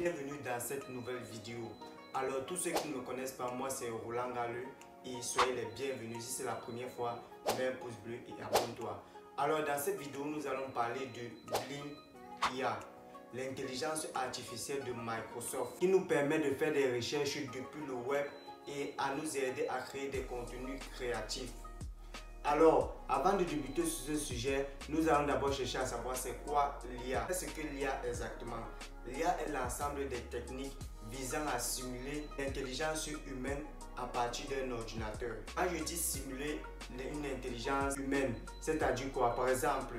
Bienvenue dans cette nouvelle vidéo. Alors tous ceux qui ne me connaissent pas, moi c'est Roland Galeux et soyez les bienvenus. Si c'est la première fois, mets un pouce bleu et abonne-toi. Alors dans cette vidéo, nous allons parler de Bling IA, l'intelligence artificielle de Microsoft qui nous permet de faire des recherches depuis le web et à nous aider à créer des contenus créatifs. Alors, avant de débuter sur ce sujet, nous allons d'abord chercher à savoir c'est quoi l'IA. Qu'est-ce que l'IA exactement? L'IA est l'ensemble des techniques visant à simuler l'intelligence humaine à partir d'un ordinateur. Quand je dis simuler une intelligence humaine, c'est-à-dire quoi? Par exemple,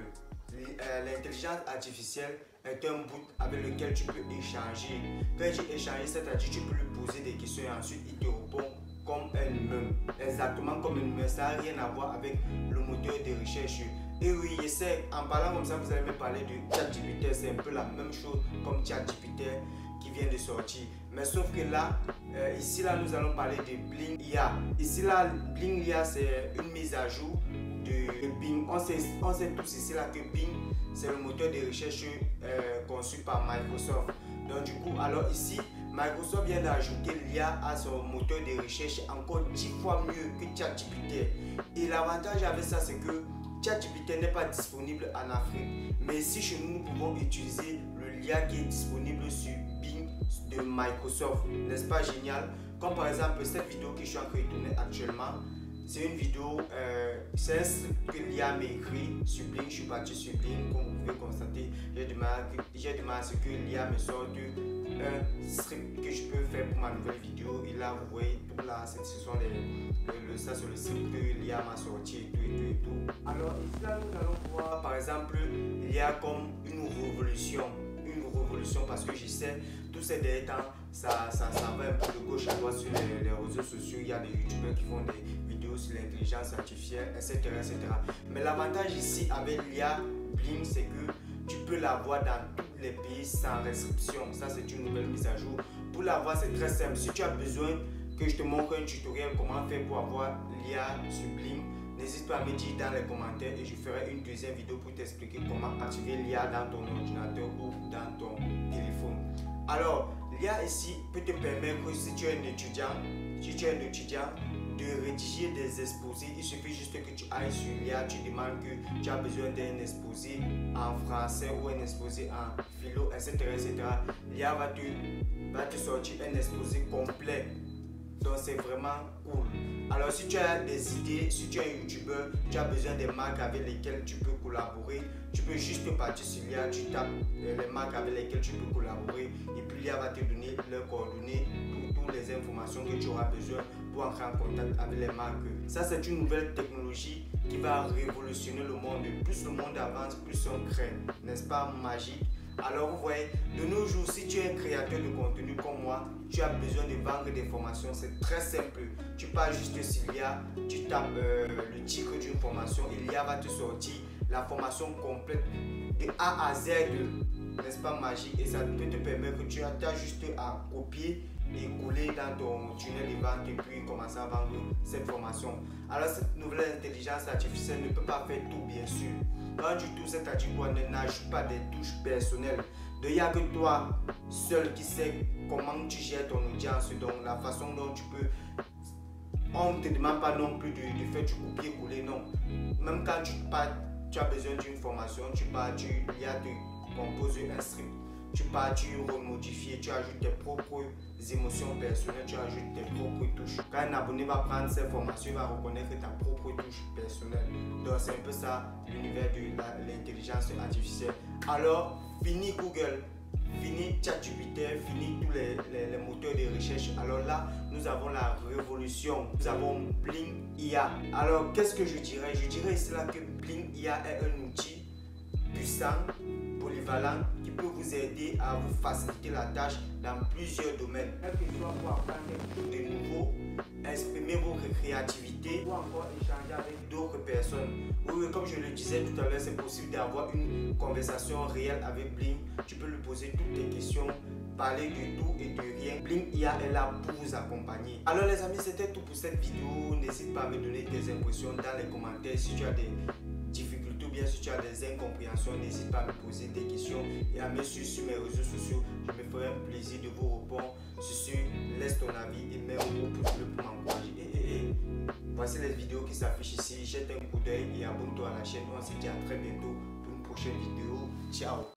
l'intelligence artificielle est un bout avec lequel tu peux échanger. Quand je dis échanger, c'est-à-dire tu peux lui poser des questions et ensuite il te répond comme un humain, exactement comme un humain. Ça n'a rien à voir avec le moteur de recherche. Et oui, en parlant comme ça, vous allez me parler de ChatGPT. C'est un peu la même chose comme ChatGPT qui vient de sortir. Mais sauf que là, ici là, nous allons parler de Bling IA. Ici là, Bling IA, c'est une mise à jour de Bing. On sait tous ici là que Bing, c'est le moteur de recherche conçu par Microsoft. Donc du coup, alors ici, Microsoft vient d'ajouter l'IA à son moteur de recherche encore 10 fois mieux que ChatGPT. Et l'avantage avec ça, c'est que ChatGPT n'est pas disponible en Afrique. Mais ici, chez nous, nous pouvons utiliser le l'IA qui est disponible sur Bing de Microsoft. N'est-ce pas génial? Comme par exemple, cette vidéo que je suis en train de tourner actuellement. C'est une vidéo, c'est un script que l'IA m'a écrit sur Bling. Je suis parti sur Bling, comme vous pouvez constater. J'ai demandé à ce que l'IA me sorte un script que je peux faire pour ma nouvelle vidéo. Et là, vous voyez, tout là, ce sont ça sur le script que l'IA m'a sorti et tout. Alors ici, là, nous allons voir, par exemple, l'IA comme une révolution. Parce que je sais, tous ces derniers temps, ça va un peu de gauche à droite sur les réseaux sociaux. Il y a des youtubeurs qui font des vidéos sur l'intelligence artificielle, etc., etc. Mais l'avantage ici avec l'IA Bling, c'est que tu peux l'avoir dans tous les pays sans restriction. Ça, c'est une nouvelle mise à jour. Pour l'avoir, c'est très simple. Si tu as besoin que je te montre un tutoriel comment faire pour avoir l'IA sur Bling, n'hésite pas à me dire dans les commentaires et je ferai une deuxième vidéo pour t'expliquer comment activer l'IA dans ton ordinateur ou dans ton téléphone. Alors, l'IA ici peut te permettre, si tu es un étudiant, de rédiger des exposés. Il suffit juste que tu ailles sur l'IA, tu demandes que tu as besoin d'un exposé en français ou un exposé en philo, etc. L'IA va te sortir un exposé complet. Donc c'est vraiment cool. Alors si tu as des idées, si tu es un youtubeur, tu as besoin des marques avec lesquelles tu peux collaborer, tu peux juste partir sur l'IA, tu tapes les marques avec lesquelles tu peux collaborer et puis l'IA va te donner leurs coordonnées, toutes les informations que tu auras besoin pour entrer en contact avec les marques. Ça c'est une nouvelle technologie qui va révolutionner le monde. Plus le monde avance, plus on crée. N'est-ce pas magique? Alors vous voyez, de nos jours, si tu es un créateur de contenu comme moi, tu as besoin de vendre des formations, c'est très simple. Tu pars juste sur l'IA, tu tapes le titre d'une formation et l'IA va te sortir la formation complète de A à Z. N'est-ce pas magique? Et ça peut te permettre que tu as juste à copier et coller dans ton tunnel de vente et puis commencer à vendre cette formation. Alors cette nouvelle intelligence artificielle ne peut pas faire tout, bien sûr. Pas du tout, c'est-à-dire qu'on n'ajoute pas des touches personnelles. Donc il n'y a que toi seul qui sais comment tu gères ton audience, donc la façon dont tu peux. On ne te demande pas non plus de faire du copier-coller, non. Même quand tu as besoin d'une formation, l'IA te compose un script. Tu remodifies, tu ajoutes tes propres émotions personnelles, tu ajoutes tes propres touches. Quand un abonné va prendre cette formation, il va reconnaître ta propre touche personnelle. Donc c'est un peu ça l'univers de l'intelligence artificielle. Alors, fini Google, fini ChatGPT, fini tous les moteurs de recherche. Alors là, nous avons la révolution. Nous avons Bling IA. Alors, qu'est-ce que je dirais? Je dirais ici là que Bling IA est un outil puissant, polyvalent, qui peut vous aider à vous faciliter la tâche dans plusieurs domaines. Quel que soit pour apprendre quelque chose de nouveau, exprimer votre créativité ou encore échanger avec d'autres personnes. Oui, comme je le disais tout à l'heure, c'est possible d'avoir une conversation réelle avec Bling. Tu peux lui poser toutes tes questions, parler de tout et de rien. Bling IA est là pour vous accompagner. Alors les amis, c'était tout pour cette vidéo. N'hésite pas à me donner tes impressions dans les commentaires. Si tu as des difficultés ou bien si tu as des incompréhensions, n'hésite pas à me poser des questions et à me suivre sur mes réseaux sociaux. Je me ferai un plaisir plaisir de vous répondre. Sur ce, laisse ton avis et mets un gros pouce bleu pour m'encourager. Voici les vidéos qui s'affichent ici. Jette un coup d'œil et abonne-toi à la chaîne. On se dit à très bientôt pour une prochaine vidéo. Ciao!